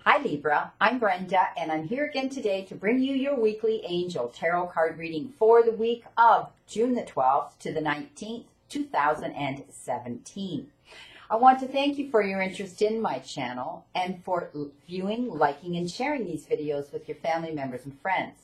Hi Libra, I'm Brenda and I'm here again today to bring you your weekly angel tarot card reading for the week of June the 12th to the 19th, 2017. I want to thank you for your interest in my channel and for viewing, liking, and sharing these videos with your family members and friends.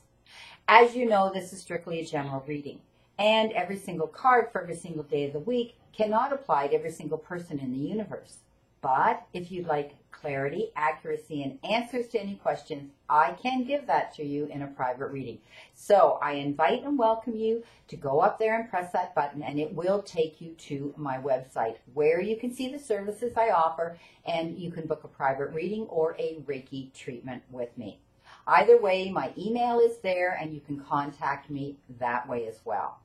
As you know, this is strictly a general reading, and every single card for every single day of the week cannot apply to every single person in the universe. But if you'd like clarity, accuracy, and answers to any questions, I can give that to you in a private reading. So I invite and welcome you to go up there and press that button, and it will take you to my website where you can see the services I offer, and you can book a private reading or a Reiki treatment with me. Either way, my email is there, and you can contact me that way as well.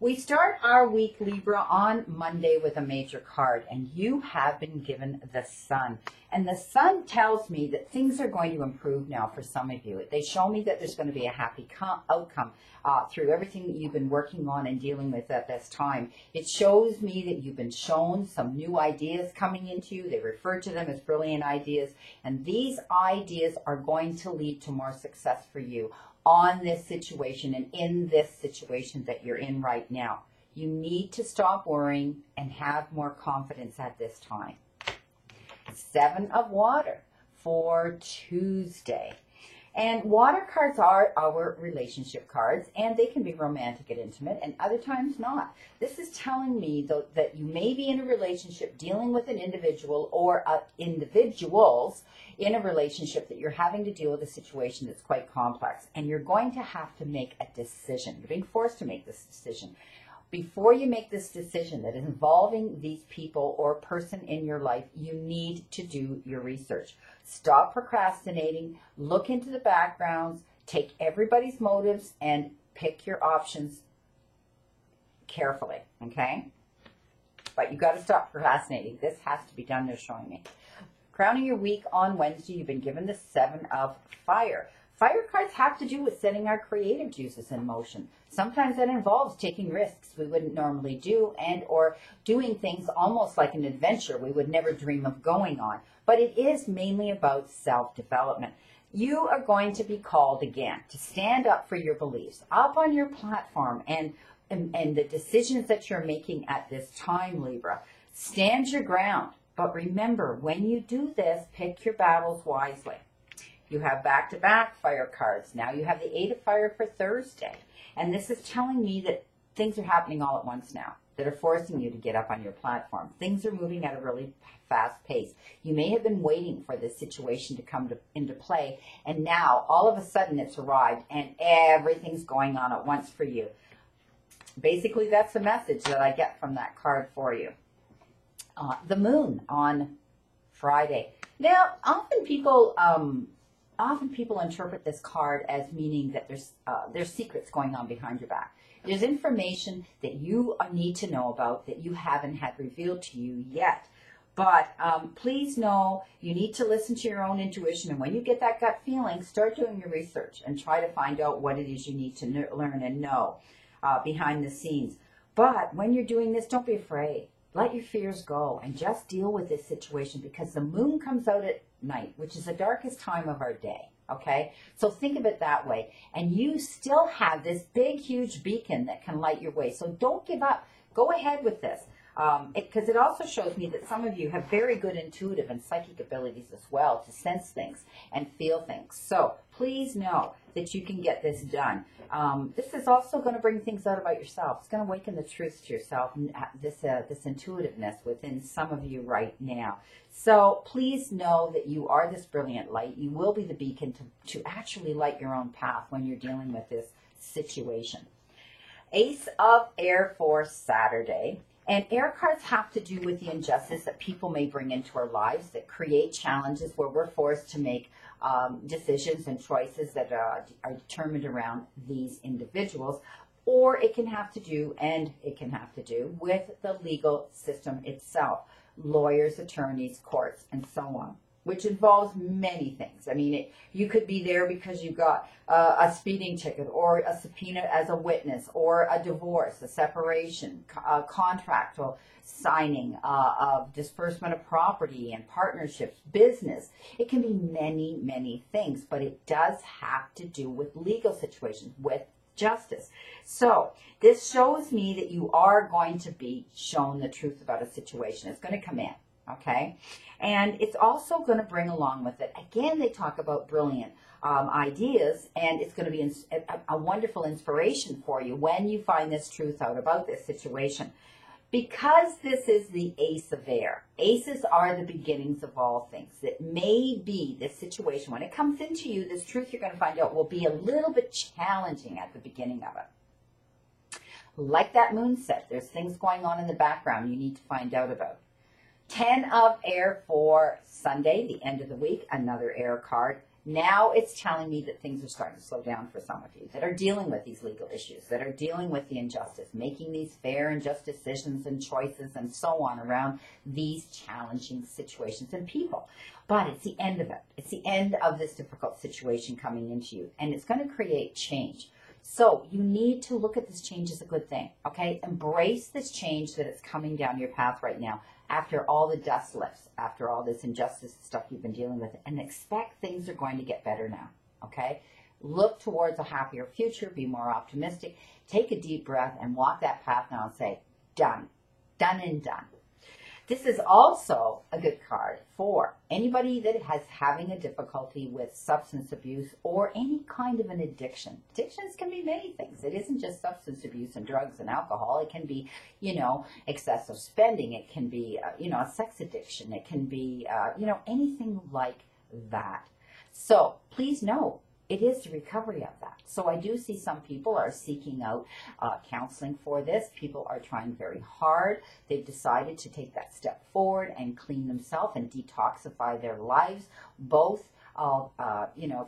We start our week, Libra, on Monday with a major card, and you have been given the Sun. And the Sun tells me that things are going to improve now for some of you. They show me that there's going to be a happy outcome through everything that you've been working on and dealing with at this time. It shows me that you've been shown some new ideas coming into you. They refer to them as brilliant ideas, and these ideas are going to lead to more success for you on this situation and in this situation that you're in right now. You need to stop worrying and have more confidence at this time. 7 of Water for Tuesday. And water cards are our relationship cards, and they can be romantic and intimate, and other times not. This is telling me, though, that you may be in a relationship dealing with an individual or individuals in a relationship that you're having to deal with a situation that's quite complex, and you're going to have to make a decision. You're being forced to make this decision. Before you make this decision that is involving these people or person in your life, you need to do your research. Stop procrastinating, look into the backgrounds, take everybody's motives, and pick your options carefully, okay? But you got to stop procrastinating. This has to be done, they're showing me. Crowning your week on Wednesday, you've been given the 7 of Fire. Fire cards have to do with setting our creative juices in motion. Sometimes that involves taking risks we wouldn't normally do, and or doing things almost like an adventure we would never dream of going on. But it is mainly about self-development. You are going to be called again to stand up for your beliefs, up on your platform, and the decisions that you're making at this time, Libra. Stand your ground. But remember, when you do this, pick your battles wisely. You have back-to-back fire cards. Now you have the 8 of Fire for Thursday. And this is telling me that things are happening all at once now that are forcing you to get up on your platform. Things are moving at a really fast pace. You may have been waiting for this situation to come into play, and now all of a sudden it's arrived and everything's going on at once for you. Basically, that's the message that I get from that card for you. The Moon on Friday. Now, often people interpret this card as meaning that there's secrets going on behind your back. There's information that you need to know about that you haven't had revealed to you yet. But please know you need to listen to your own intuition, and when you get that gut feeling, start doing your research and try to find out what it is you need to learn and know behind the scenes. But when you're doing this, don't be afraid. Let your fears go and just deal with this situation, because the moon comes out at night, which is the darkest time of our day, okay? So think of it that way. And you still have this big, huge beacon that can light your way. So don't give up. Go ahead with this. Because it also shows me that some of you have very good intuitive and psychic abilities as well to sense things and feel things. So please know that you can get this done. This is also going to bring things out about yourself. It's going to awaken the truth to yourself, and this intuitiveness within some of you right now. So please know that you are this brilliant light. You will be the beacon to actually light your own path when you're dealing with this situation. Ace of Air for Saturday. And air cards have to do with the injustice that people may bring into our lives that create challenges where we're forced to make decisions and choices that are determined around these individuals. Or it can have to do with the legal system itself, lawyers, attorneys, courts, and so on. which involves many things. I mean, you could be there because you got a speeding ticket or a subpoena as a witness or a divorce, a separation, a contract or signing, of disbursement of property and partnerships, business. It can be many, many things, but it does have to do with legal situations, with justice. So this shows me that you are going to be shown the truth about a situation. It's going to come in. Okay, and it's also going to bring along with it, again, they talk about brilliant ideas, and it's going to be a wonderful inspiration for you when you find this truth out about this situation. Because this is the Ace of Air, aces are the beginnings of all things. It may be this situation, when it comes into you, this truth you're going to find out will be a little bit challenging at the beginning of it. Like that moon set, there's things going on in the background you need to find out about. 10 of air for Sunday, the end of the week, another air card. Now it's telling me that things are starting to slow down for some of you that are dealing with these legal issues, that are dealing with the injustice, making these fair and just decisions and choices and so on around these challenging situations and people. But it's the end of it. It's the end of this difficult situation coming into you, and it's going to create change. So you need to look at this change as a good thing, okay? Embrace this change that is coming down your path right now after all the dust lifts, after all this injustice stuff you've been dealing with, and expect things are going to get better now, okay? Look towards a happier future, be more optimistic, take a deep breath and walk that path now and say, done, done and done. This is also a good card for anybody that is having a difficulty with substance abuse or any kind of an addiction. Addictions can be many things. It isn't just substance abuse and drugs and alcohol. It can be, excessive spending. It can be, a sex addiction. It can be, anything like that. So please know, it is the recovery of that. So I do see some people are seeking out counseling for this. People are trying very hard. They've decided to take that step forward and clean themselves and detoxify their lives, both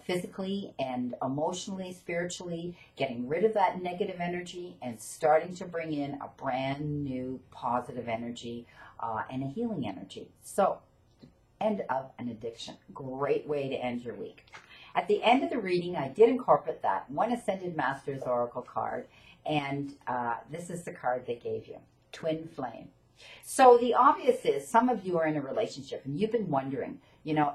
physically and emotionally, spiritually, getting rid of that negative energy and starting to bring in a brand new positive energy and a healing energy. So, end of an addiction. Great way to end your week. At the end of the reading, I did incorporate that One Ascended Master's Oracle card, and this is the card they gave you, Twin Flame. So the obvious is some of you are in a relationship, and you've been wondering,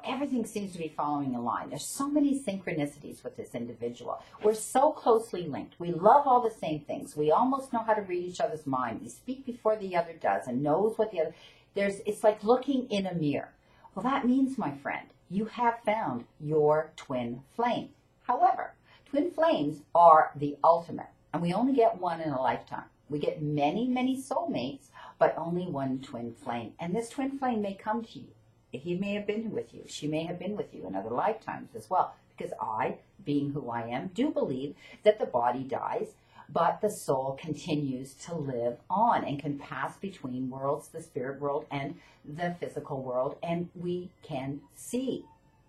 everything seems to be following a line. There's so many synchronicities with this individual. We're so closely linked. We love all the same things. We almost know how to read each other's mind. We speak before the other does and knows what the other... It's like looking in a mirror. Well, that means, my friend, you have found your twin flame. However, twin flames are the ultimate, and we only get one in a lifetime. We get many, many soulmates, but only one twin flame. And this twin flame may come to you. He may have been with you. She may have been with you in other lifetimes as well. Because I, being who I am, do believe that the body dies, but the soul continues to live on and can pass between worlds, the spirit world and the physical world, and we can see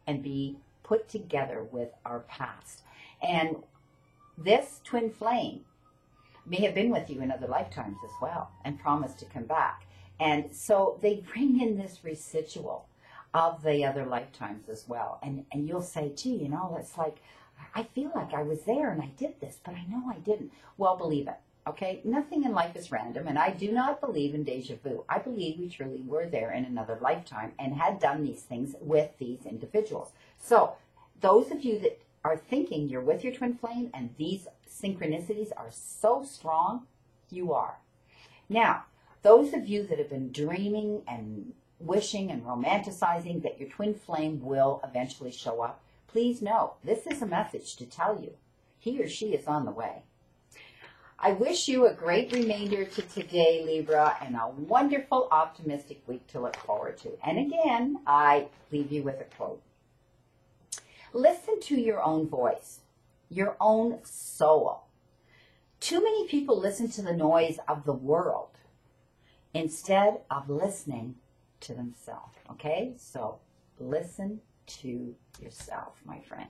and be put together with our past. And this twin flame may have been with you in other lifetimes as well and promised to come back. And so they bring in this residual of the other lifetimes as well. And you'll say, gee, it's like, I feel like I was there and I did this, but I know I didn't. Well, believe it, okay? Nothing in life is random, and I do not believe in deja vu. I believe we truly were there in another lifetime and had done these things with these individuals. So those of you that are thinking you're with your twin flame and these synchronicities are so strong, you are. Now, those of you that have been dreaming and wishing and romanticizing that your twin flame will eventually show up, please know, this is a message to tell you, he or she is on the way. I wish you a great remainder to today, Libra, and a wonderful, optimistic week to look forward to. And again, I leave you with a quote. Listen to your own voice, your own soul. Too many people listen to the noise of the world instead of listening to themselves, okay? So listen to yourself, my friend.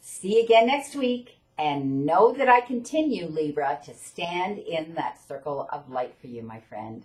See you again next week, and know that I continue, Libra, to stand in that circle of light for you, my friend.